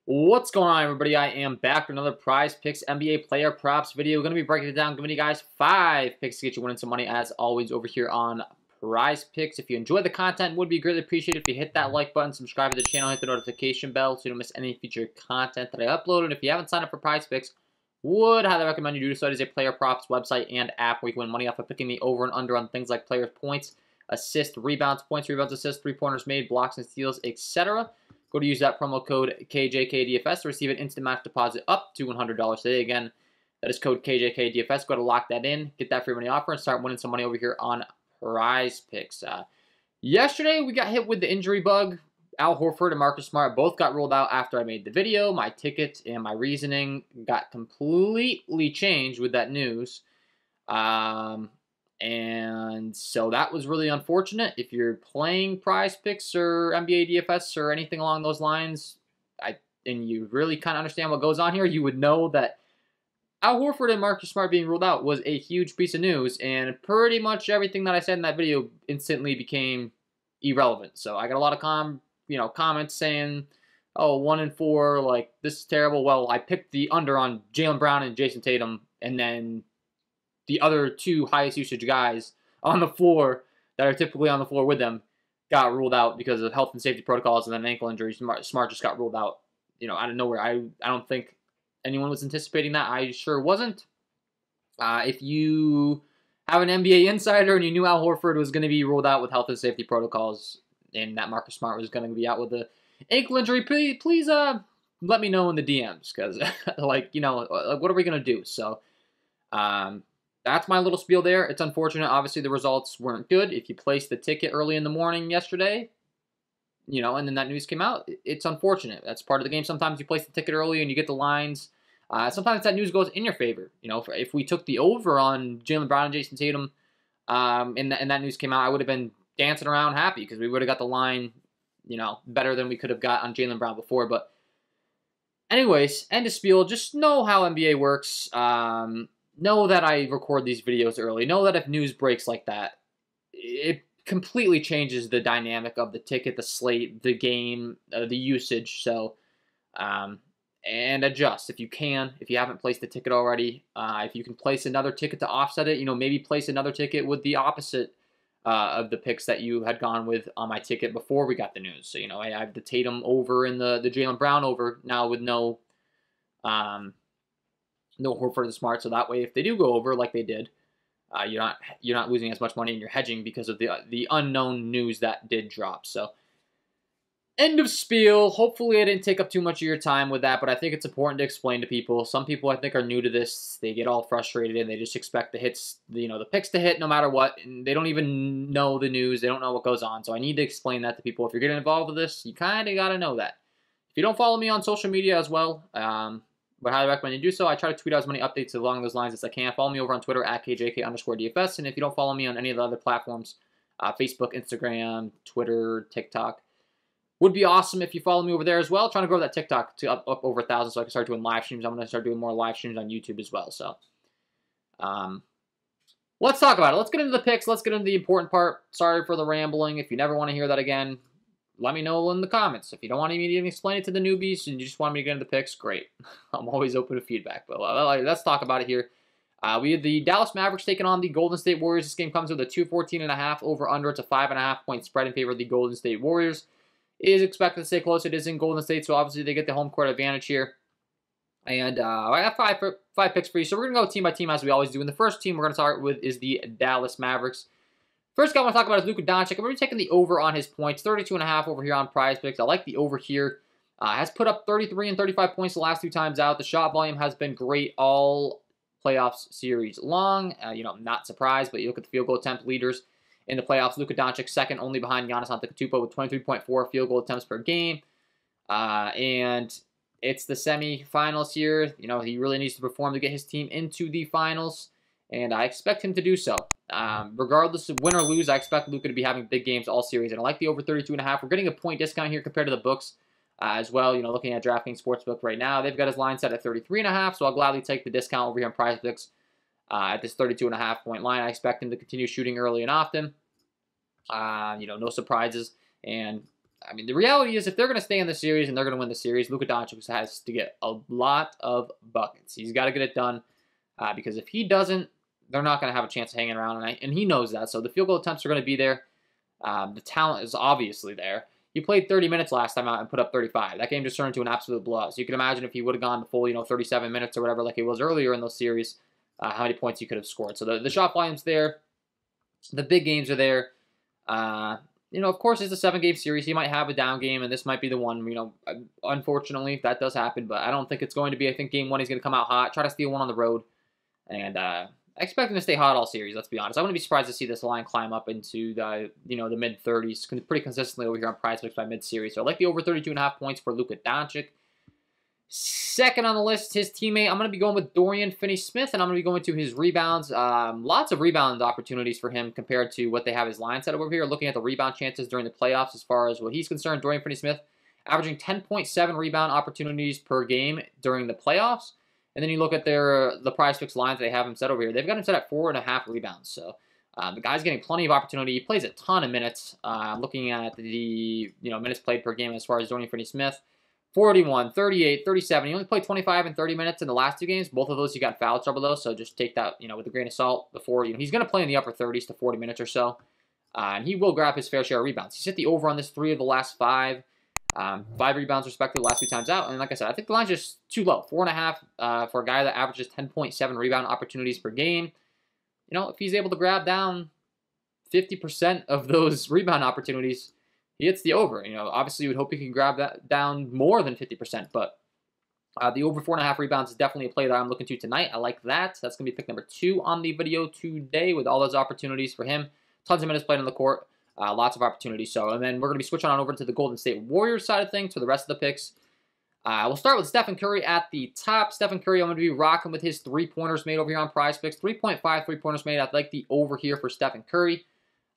What's going on, everybody? I am back with another Prize Picks NBA player props video. Going to be breaking it down, giving you guys 5 picks to get you winning some money, as always, over here on Prize Picks. If you enjoy the content, would be greatly appreciated if you hit that like button, subscribe to the channel, hit the notification bell so you don't miss any future content that I upload. And if you haven't signed up for Prize Picks, would highly recommend you do so. It is a player props website and app where you can win money off of picking the over and under on things like players' points, assists, rebounds, assists, three-pointers made, blocks and steals, etc. Go to use that promo code KJK DFS to receive an instant match deposit up to $100 today. Again, that is code KJK DFS. Go to lock that in, get that free money offer, and start winning some money over here on Prize Picks. Yesterday, we got hit with the injury bug. Al Horford and Marcus Smart both got ruled out after I made the video. My ticket and my reasoning got completely changed with that news. And so that was really unfortunate. If you're playing Prize Picks or NBA DFS or anything along those lines, and you really kind of understand what goes on here, you would know that Al Horford and Marcus Smart being ruled out was a huge piece of news, and pretty much everything that I said in that video instantly became irrelevant. So I got a lot of comments saying, "Oh, 1-4, like this is terrible." Well, I picked the under on Jaylen Brown and Jason Tatum, and then the other two highest usage guys on the floor that are typically on the floor with them got ruled out because of health and safety protocols and then ankle injuries. Smart just got ruled out, out of nowhere. I don't think anyone was anticipating that. I sure wasn't. If you have an NBA insider and you knew Al Horford was going to be ruled out with health and safety protocols and that Marcus Smart was going to be out with the ankle injury, please let me know in the DMs, because what are we going to do? So that's my little spiel there. It's unfortunate. Obviously, the results weren't good. If you placed the ticket early in the morning yesterday, and then that news came out, it's unfortunate. That's part of the game. Sometimes you place the ticket early and you get the lines. Sometimes that news goes in your favor. If we took the over on Jaylen Brown and Jason Tatum, and that news came out, I would have been dancing around happy because we would have got the line, better than we could have got on Jaylen Brown before. But anyways, end of spiel. Just know how NBA works. Know that I record these videos early. Know that if news breaks like that, it completely changes the dynamic of the ticket, the slate, the game, the usage. So, and adjust if you can. If you haven't placed the ticket already, if you can place another ticket to offset it, maybe place another ticket with the opposite of the picks that you had gone with on my ticket before we got the news. So, I have the Tatum over and the Jaylen Brown over now with no Horford and Smart, so that way if they do go over like they did, you're not losing as much money and you're hedging because of the unknown news that did drop. So end of spiel. Hopefully I didn't take up too much of your time with that, but I think it's important to explain to people. Some people I think are new to this. They get all frustrated and they just expect the hits, the picks to hit no matter what, and they don't even know the news. They don't know what goes on. So I need to explain that to people. If you're getting involved with this, you kind of got to know that. If you don't follow me on social media as well, but I highly recommend you do so. I try to tweet out as many updates along those lines as I can. Follow me over on Twitter at KJK_DFS. And if you don't follow me on any of the other platforms, Facebook, Instagram, Twitter, TikTok, would be awesome if you follow me over there as well. I'm trying to grow that TikTok to up over 1,000 so I can start doing live streams. I'm going to start doing more live streams on YouTube as well. So let's talk about it. Let's get into the picks. Let's get into the important part. Sorry for the rambling. If you never want to hear that again, let me know in the comments. If you don't want me to even explain it to the newbies and you just want me to get into the picks, great. I'm always open to feedback. But let's talk about it here. We had the Dallas Mavericks taking on the Golden State Warriors. This game comes with a 214.5 over-under. It's a 5.5-point spread in favor of the Golden State Warriors. It is expected to stay close. It is in Golden State, so obviously they get the home court advantage here. And I have five picks for you. So we're going to go team by team as we always do. And the first team we're going to start with is the Dallas Mavericks. First guy I want to talk about is Luka Doncic. I'm going to be taking the over on his points, 32.5 over here on Prize Picks. I like the over here. Has put up 33 and 35 points the last 2 times out. The shot volume has been great all playoffs series long. Not surprised, but you look at the field goal attempt leaders in the playoffs. Luka Doncic second, only behind Giannis Antetokounmpo with 23.4 field goal attempts per game. And it's the semifinals here. He really needs to perform to get his team into the finals, and I expect him to do so. Regardless of win or lose, I expect Luka to be having big games all series, and I like the over 32.5. We're getting a point discount here compared to the books as well. Looking at DraftKings Sportsbook right now, they've got his line set at 33.5, so I'll gladly take the discount over here on Prizepicks at this 32.5 point line. I expect him to continue shooting early and often. No surprises, and I mean, the reality is if they're going to stay in the series and they're going to win the series, Luka Doncic has to get a lot of buckets. He's got to get it done because if he doesn't, they're not going to have a chance of hanging around, and he knows that. So the field goal attempts are going to be there. The talent is obviously there. He played 30 minutes last time out and put up 35. That game just turned into an absolute blowout. So you can imagine if he would have gone the full, 37 minutes or whatever like it was earlier in those series, how many points he could have scored. So the shot volume's there. The big games are there. Of course, it's a 7-game series. He might have a down game, and this might be the one. Unfortunately, that does happen, but I don't think it's going to be. I think game 1 he's going to come out hot, try to steal one on the road, and I expect him to stay hot all series. Let's be honest. I wouldn't be surprised to see this line climb up into the the mid-30s pretty consistently over here on Prizepicks by mid-series. So I like the over 32.5 points for Luka Doncic. Second on the list, his teammate, I'm going to be going with Dorian Finney-Smith, and I'm going to be going to his rebounds. Lots of rebound opportunities for him compared to what they have his line set up over here. Looking at the rebound chances during the playoffs as far as what he's concerned, Dorian Finney-Smith averaging 10.7 rebound opportunities per game during the playoffs. And then you look at the Prizepicks lines they have him set over here. They've got him set at 4.5 rebounds. So the guy's getting plenty of opportunity. He plays a ton of minutes. Looking at the minutes played per game as far as Dorian Finney-Smith, 41, 38, 37. He only played 25 and 30 minutes in the last 2 games. Both of those he got foul trouble though, so just take that with a grain of salt. Before he's going to play in the upper 30s to 40 minutes or so, and he will grab his fair share of rebounds. He's hit the over on this 3 of the last 5. 5 rebounds respectively the last 2 times out. And like I said, I think the line's just too low. 4.5 for a guy that averages 10.7 rebound opportunities per game. If he's able to grab down 50% of those rebound opportunities, he hits the over. Obviously you would hope he can grab that down more than 50%, but the over 4.5 rebounds is definitely a play that I'm looking to tonight. I like that. That's going to be pick number 2 on the video today with all those opportunities for him. Tons of minutes played on the court. Lots of opportunities. And then we're going to be switching on over to the Golden State Warriors side of things for the rest of the picks. We'll start with Stephen Curry at the top. Stephen Curry, I'm going to be rocking with his 3-pointers made over here on Prizepicks. 3.5 3-pointers made. I'd like the over here for Stephen Curry.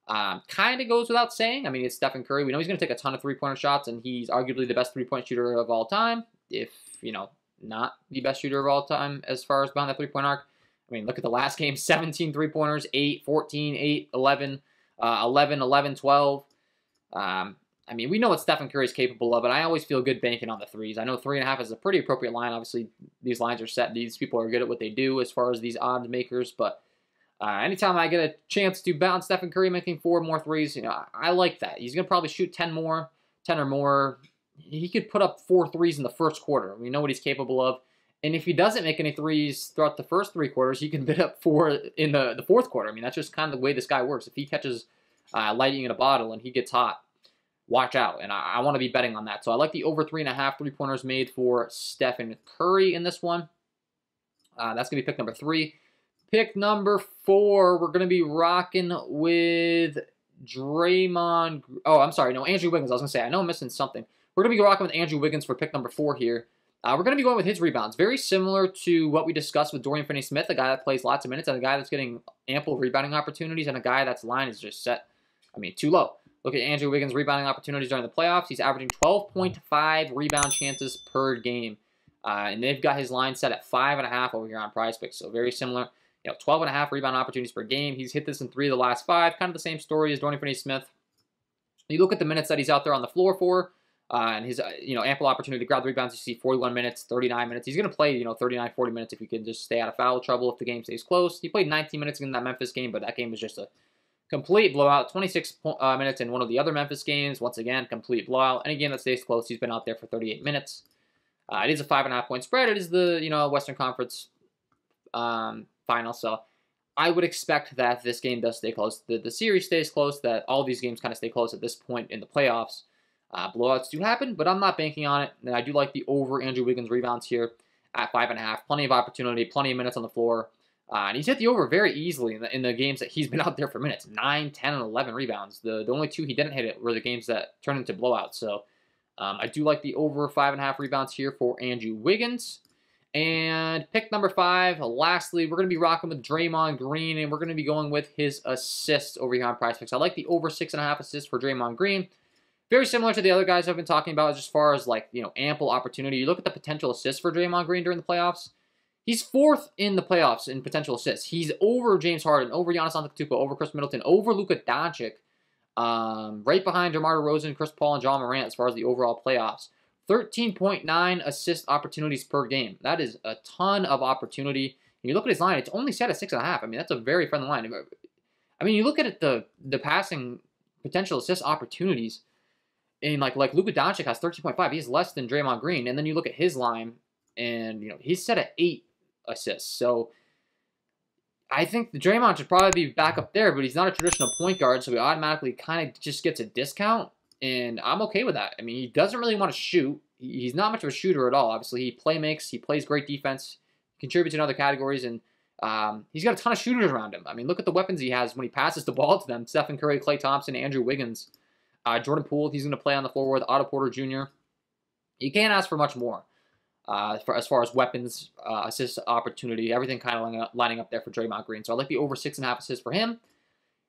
Kind of goes without saying. I mean, it's Stephen Curry. We know he's going to take a ton of 3-pointer shots, and he's arguably the best 3-point shooter of all time, if, not the best shooter of all time as far as behind that 3-point arc. I mean, look at the last game, 17 3-pointers, 8, 14, 8, 11, 11, 11, 12. I mean, we know what Stephen Curry is capable of, and I always feel good banking on the threes. I know 3.5 is a pretty appropriate line. Obviously, these lines are set. These people are good at what they do as far as these odds makers, but anytime I get a chance to bet on Stephen Curry making 4 more threes, I like that. He's going to probably shoot 10 or more. He could put up 4 threes in the first quarter. We know what he's capable of. And if he doesn't make any threes throughout the first 3 quarters, he can bid up 4 in the fourth quarter. I mean, that's just kind of the way this guy works. If he catches lightning in a bottle and he gets hot, watch out. And I want to be betting on that. So I like the over 3.5 3-pointers made for Stephen Curry in this one. That's going to be pick number 3. Pick number 4, we're going to be rocking with Draymond. Oh, I'm sorry. No, Andrew Wiggins. I was going to say, I know I'm missing something. We're going to be rocking with Andrew Wiggins for pick number 4 here. We're going to be going with his rebounds. Very similar to what we discussed with Dorian Finney-Smith, a guy that plays lots of minutes, and a guy that's getting ample rebounding opportunities, and a guy that's line is just set, too low. Look at Andrew Wiggins' rebounding opportunities during the playoffs. He's averaging 12.5 rebound chances per game. And they've got his line set at 5.5 over here on Prizepicks, so very similar. 12.5 rebound opportunities per game. He's hit this in 3 of the last 5. Kind of the same story as Dorian Finney-Smith. You look at the minutes that he's out there on the floor for, and his ample opportunity to grab the rebounds. You see 41 minutes, 39 minutes. He's going to play 39, 40 minutes if he can just stay out of foul trouble if the game stays close. He played 19 minutes in that Memphis game, but that game was just a complete blowout. 26 minutes in one of the other Memphis games. Once again, complete blowout. Any game that stays close, he's been out there for 38 minutes. It is a 5.5 point spread. It is the Western Conference final, so I would expect that this game does stay close. The series stays close, that all these games kind of stay close at this point in the playoffs. Blowouts do happen, but I'm not banking on it. And I do like the over Andrew Wiggins rebounds here at 5.5. Plenty of opportunity, plenty of minutes on the floor. And he's hit the over very easily in the games that he's been out there for minutes. 9, 10, and 11 rebounds. The only 2 he didn't hit it were the games that turned into blowouts. So I do like the over 5.5 rebounds here for Andrew Wiggins. And pick number 5, lastly, we're going to be rocking with Draymond Green, and we're going to be going with his assists over here on Prizepicks. I like the over 6.5 assists for Draymond Green. Very similar to the other guys I've been talking about as far as, ample opportunity. You look at the potential assists for Draymond Green during the playoffs. He's 4th in the playoffs in potential assists. He's over James Harden, over Giannis Antetokounmpo, over Chris Middleton, over Luka Doncic. Right behind DeMar DeRozan, Chris Paul, and John Morant as far as the overall playoffs. 13.9 assist opportunities per game. That is a ton of opportunity. And you look at his line, it's only set at 6.5. I mean, that's a very friendly line. I mean, you look at it, the passing potential assist opportunities, and like Luka Doncic has 13.5. He's less than Draymond Green. And then you look at his line, and he's set at 8 assists. So I think the Draymond should probably be back up there, but he's not a traditional point guard, so he automatically kind of just gets a discount, and I'm okay with that. I mean, he doesn't really want to shoot. He's not much of a shooter at all. Obviously, he makes, he plays great defense, contributes in other categories, and he's got a ton of shooters around him. I mean, look at the weapons he has when he passes the ball to them. Stephen Curry, Klay Thompson, Andrew Wiggins, Jordan Poole, he's going to play on the floor with Otto Porter Jr. You can't ask for much more. As far as weapons, assist opportunity, everything kind of lining up there for Draymond Green. So I like the over 6.5 assists for him.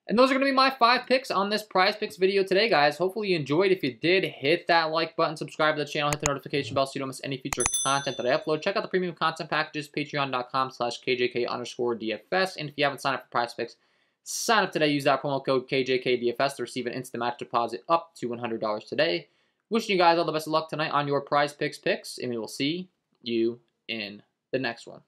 And those are going to be my 5 picks on this Prizepicks video today, guys. Hopefully you enjoyed. If you did, hit that like button, subscribe to the channel, hit the notification bell so you don't miss any future content that I upload. Check out the premium content packages, patreon.com/KJK_DFS. And if you haven't signed up for Prizepicks, sign up today. Use that promo code KJK DFS to receive an instant match deposit up to $100 today. Wishing you guys all the best of luck tonight on your Prizepicks picks, and we will see you in the next one.